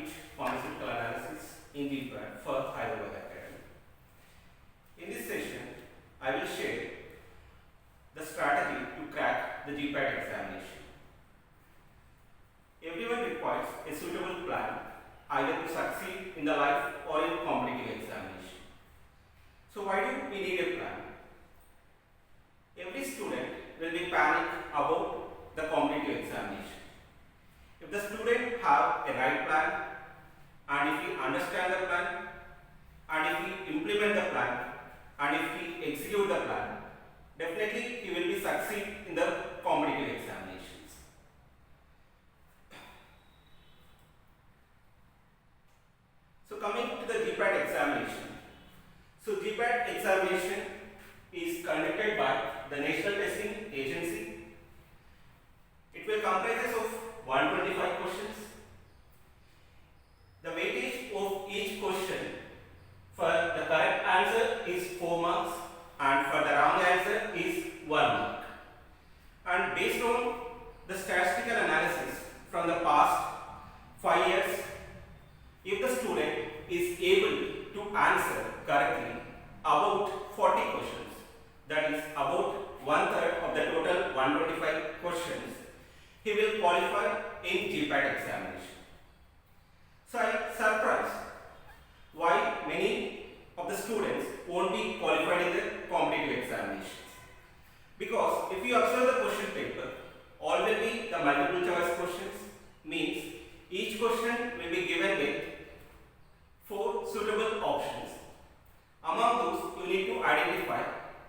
teach pharmaceutical analysis in DPAD for Hyderabad Academy. In this session, I will share the strategy to crack the GPAT examination. Everyone requires a suitable plan either to succeed in the life or in competitive examination. So why do we need a plan? Every student will be panicked about the competitive examination. If the student have a right plan, and if he understand the plan, and if he implement the plan, and if he execute the plan, definitely he will be succeed in the competitive examinations. So coming to the GPAT examination. So GPAT examination is conducted by the National Testing Agency. It will comprise of 125 questions. The weightage of each question for the correct answer is 4 marks and for the wrong answer is 1 mark. And based on the statistical analysis from the past 5 years, if the student is able to answer correctly about 40 questions, that is about 1/3 of the total 125 questions, he will qualify in GPAT examination. So I am surprised why many of the students won't be qualified in the competitive examinations. Because if you observe the question paper, all will be the multiple choice questions, means each question will be given with 4 suitable options. Among those, you need to identify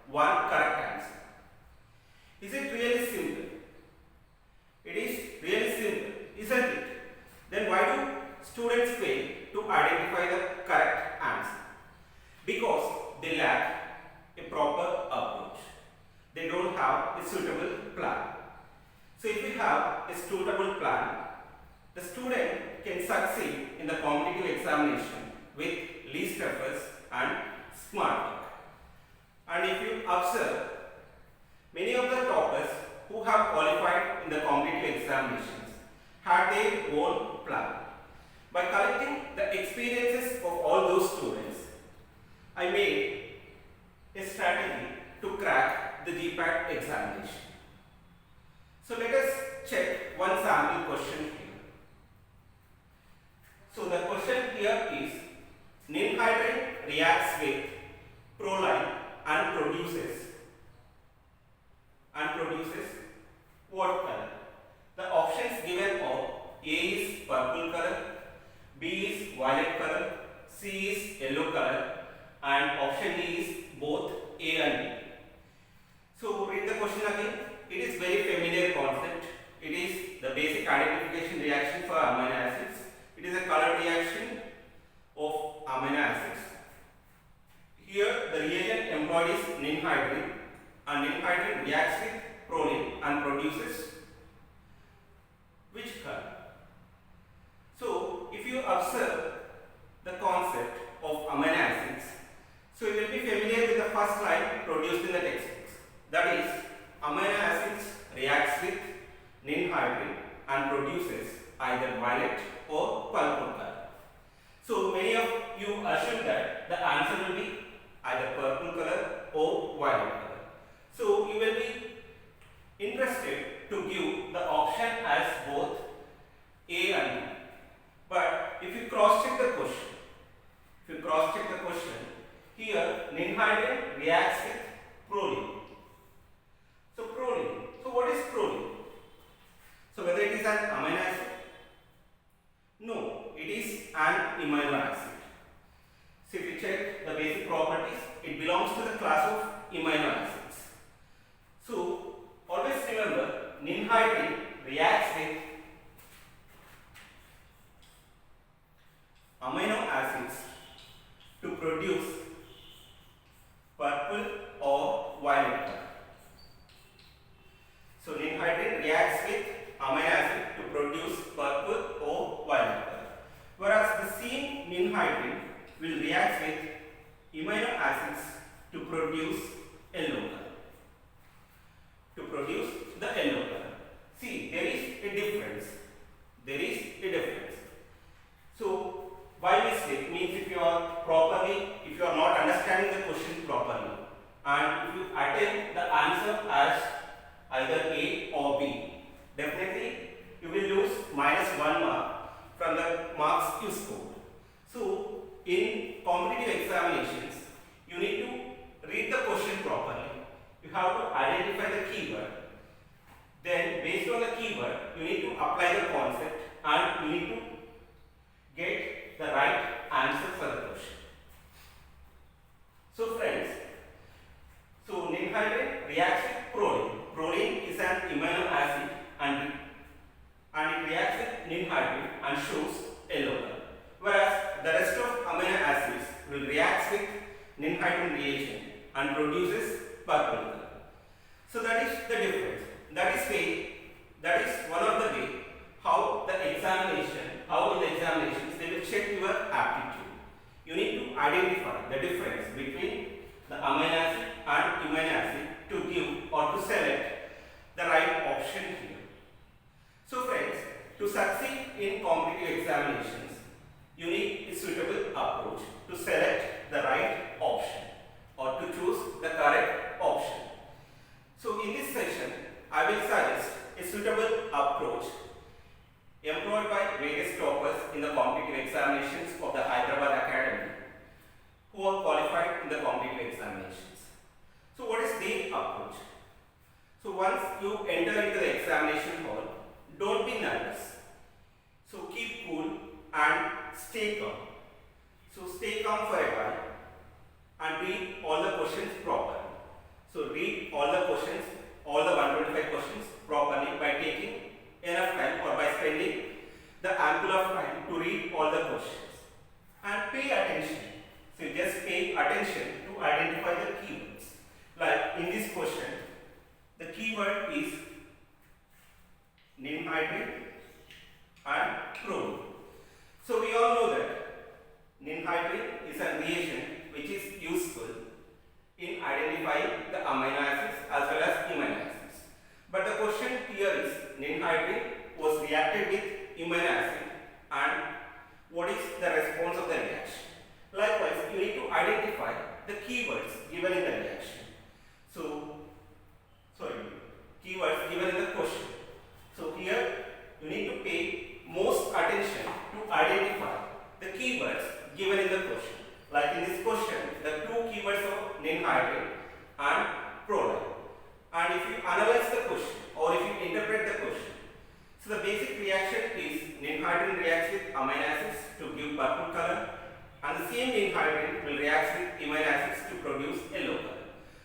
one correct answer. Is it really simple? It is really simple, isn't it? Then why do students fail to identify the correct answer? Because they lack a proper approach. They don't have a suitable plan. So if you have a suitable plan, the student can succeed in the competitive examination with least efforts and smart work. And if you observe, many of the toppers who have qualified in the competitive examinations had their own plan. By collecting the experiences of all those students, I made a strategy to crack the GPAT examination. So let us check one sample question here. So the question here is, ninhydrin reacts with proline and produces what color? The options given are A is purple color, B is violet color, C is yellow color, and option D is both A and B. So read the question again. It is very familiar concept. It is the basic identification reaction for amino acids. It is a color reaction of amino acids. Here the reagent employed is ninhydrin, and ninhydrin reacts with proline and produces which color? So if you observe the concept of amino acids, so you will be familiar with the first line produced in the textbooks. That is, amino acids reacts with ninhydrin and produces either violet or purple color. So many of you assume that the answer will be either purple color or violet color. So you will be interested to give the option as both A and B. But if you cross check the question, here ninhydrin reacts with proline. So proline. So what is proline? So whether it is an amino acid? No, it is an amino acid. So if you check the basic properties, it belongs to the class of amino acids. So always remember, ninhydrin reacts with amino acids to produce purple or violet color. So ninhydrin reacts with amino acid to produce purple or violet color. Whereas the same ninhydrin will react with amino acids to produce yellow color. See, there is a difference. So on the keyword, you need to apply the concept and you need to get the right answer for the question. So friends, so ninhydrin reacts with proline. Proline is an amino acid and it reacts with ninhydrin and shows yellow color. Whereas the rest of amino acids will react with ninhydrin reagent and produces purple color. So that is the difference. That is one of the way how in the examinations they will check your aptitude. You need to identify the difference between the amino acid and amino acid to give or to select the right option here. So friends, to succeed in competitive examinations, you need a suitable approach to select the right option or to choose the correct option. So in this session, I will suggest a suitable approach employed by various toppers in the competitive examinations of the Hyderabad Academy who are qualified in the competitive examinations. So what is their approach? So once you enter into the examination hall, don't be nervous. So keep cool and stay calm. So stay calm for a while and read all the questions properly. So read all the questions, all the 125 questions properly by taking enough time or by spending the ample of time to read all the questions. And pay attention. So just pay attention to identify the keywords. Like in this question, the keyword is ninhydrin and proline. So we all know that ninhydrin is a reagent which is useful in identifying the amino acids as well as amino acids. But the question here is ninhydrin was reacted with amino acid and what is the response of the reaction? Likewise, you need to identify the keywords given in the reaction. Keywords given in the question. So here you need to pay most attention to identify the keywords given in the question. Like in this question, the two keywords of ninhydrin and proline. And if you analyze the question or if you interpret the question, so the basic reaction is ninhydrin reacts with amino acids to give purple color, and the same ninhydrin will react with amino acids to produce yellow color.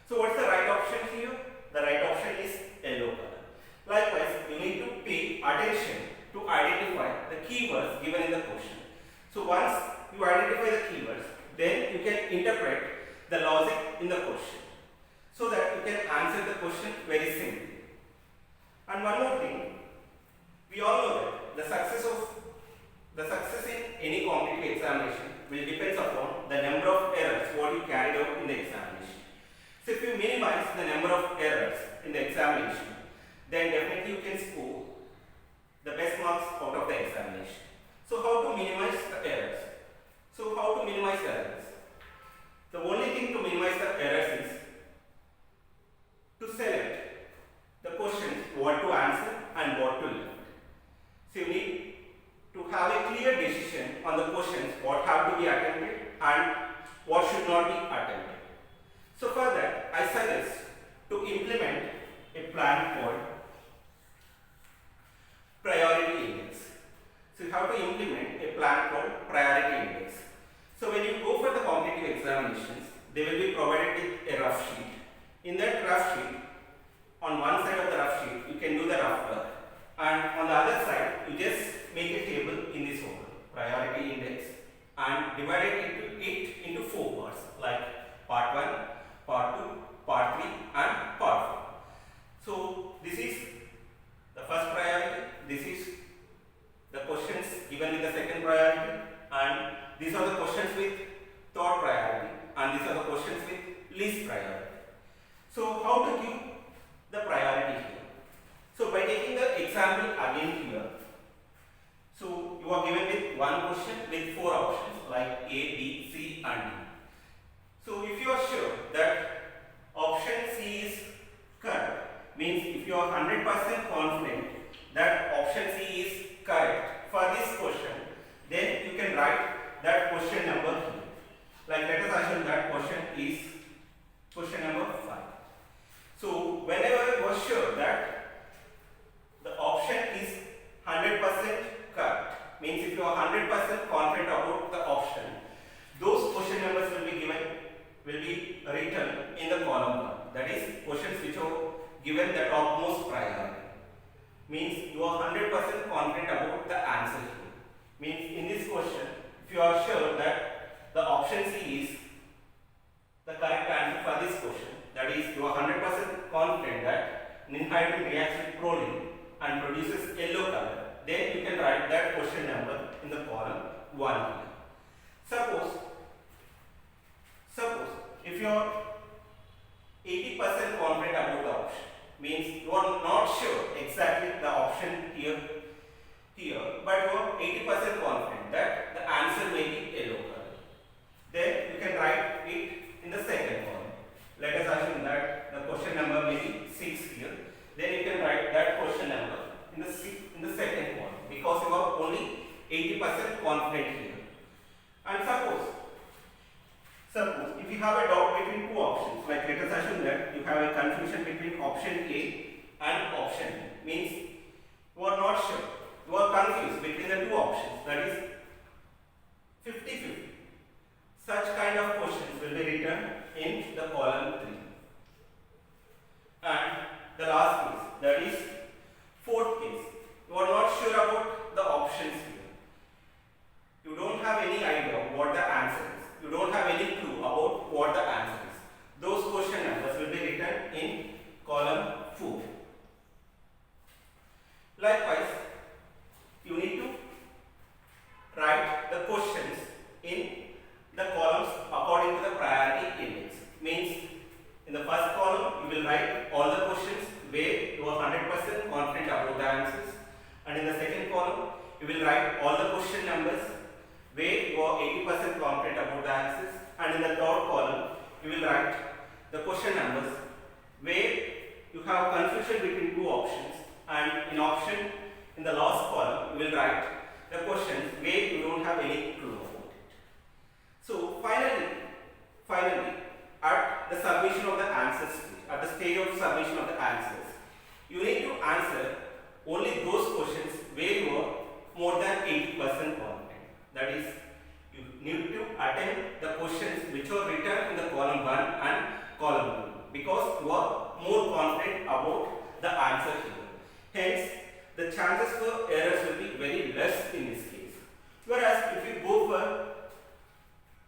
So what's the right option here? The right option is yellow color. Likewise, you need to pay attention to identify the keywords given in the question. So once you identify the keywords, then you can interpret the logic in the question so that you can answer the question very simply. And one more thing, we all know that the success in any competitive examination will depend upon the number of errors what you carried out in the examination. So if you minimize the number of errors in the examination, then definitely you can score the best marks out of the examination. So how to minimize the errors? The only thing to minimize the errors is to select the questions what to answer and what to leave. So you need to have a clear decision on the questions what have to be attempted and what should not be attempted. So for that, I suggest to implement a plan called priority index. So you have to implement a plan called priority index. So when you go for the competitive examinations, they will be provided with a rough sheet. In that rough sheet, on one side of the rough sheet, you can do the rough work, and on the other side, you just make a table in this order, priority index, and divide it into 4 parts, like part 1, part 2, part 3, and part 4. So this is the first priority, this is the questions given with the second priority, and these are the questions with third priority, and these are the questions with least priority. So how to give the priority here? So by taking the example again here, so you are given with one question with 4 options like A, B, C and D. So if you are sure that option C is correct, means if you are 100% confident that option C is correct for this question, then you can write that question number here. Like let us assume that question is question number 5. So whenever you are sure that the means you are 100% confident about the answer here. Means in this question, if you are sure that the option C is the correct answer for this question, that is you are 100% confident that ninhydrin reacts with proline and produces yellow color, then you can write that question number in the column 1 here. Suppose if you are 80% confident about the option, means you are not sure exactly the option here, but you are 80% confident that the answer may be yellow color, then you can write it in the second column. Let us assume that the question number may be 6 here, then you can write that question number in the second column, because you are only 80% confident here. And suppose if you have a doubt between two options, like let us assume that you have a confusion between option A and option B, means you are not sure, you are confused between the two options, that is 50-50. Such kind of questions will be written in the column 3. And the last case, that is fourth case, you are not sure about the options here. You don't have any idea what the answer is. You don't have any clue about what the answer is. Those question numbers will be written in column 4. Likewise, you need to write the questions in the columns according to the priority index. Means in the first column you will write all the questions where you are 100% confident about the answers, and in the second column you will write all the question numbers where you are 80% confident about the answers, and in the third column you will write the question numbers where you have confusion between two options, and in the last column you will write the questions where you don't have any clue about it. So finally at the submission of the answers stage, at the stage of submission of the answers, you need to answer only those questions where you are more than 80% confident. That is, you need to attempt the questions which are written in the column 1 and column 2, because you are more confident about the answer here. Hence, the chances for errors will be very less in this case. Whereas, if you go for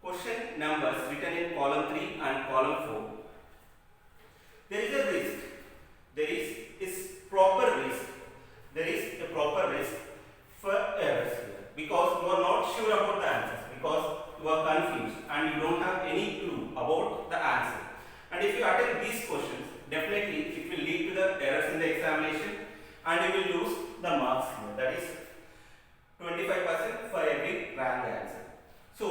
question numbers written in column 3 and column 4, there is a risk. There is a proper risk for errors here, because you are not sure about the answers, because you are confused and you don't have any clue about the answer. And if you attempt these questions, definitely it will lead to the errors in the examination and you will lose the marks here. That is 25% for every wrong answer. So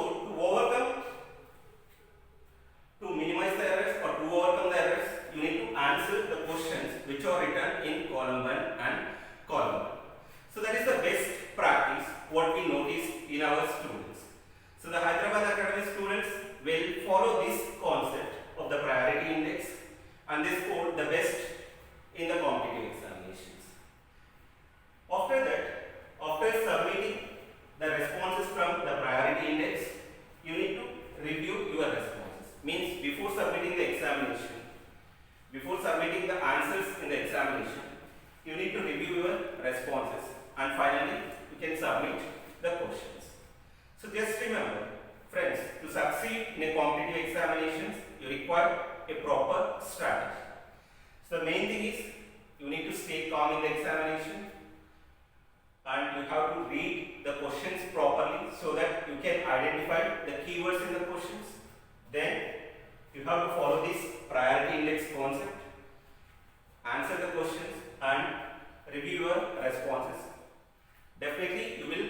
to minimize the errors or to overcome the errors, you need to answer the questions which are written in column 1 and column 1. So that is the best practice what we notice in our students. So the Hyderabad Academy students will follow this concept of the priority index and they score the best in the competitive examinations. After that, after submitting the responses from the priority index, you need to review your responses. Means before submitting the examination, before submitting the answers in the examination, you need to review your responses, and finally you can submit the questions. So just remember, friends, to succeed in a competitive examinations, you require a proper strategy. So the main thing is you need to stay calm in the examination, and you have to read the questions properly so that you can identify the keywords in the questions. Then you have to follow this priority index concept, answer the questions and review your responses. Definitely you will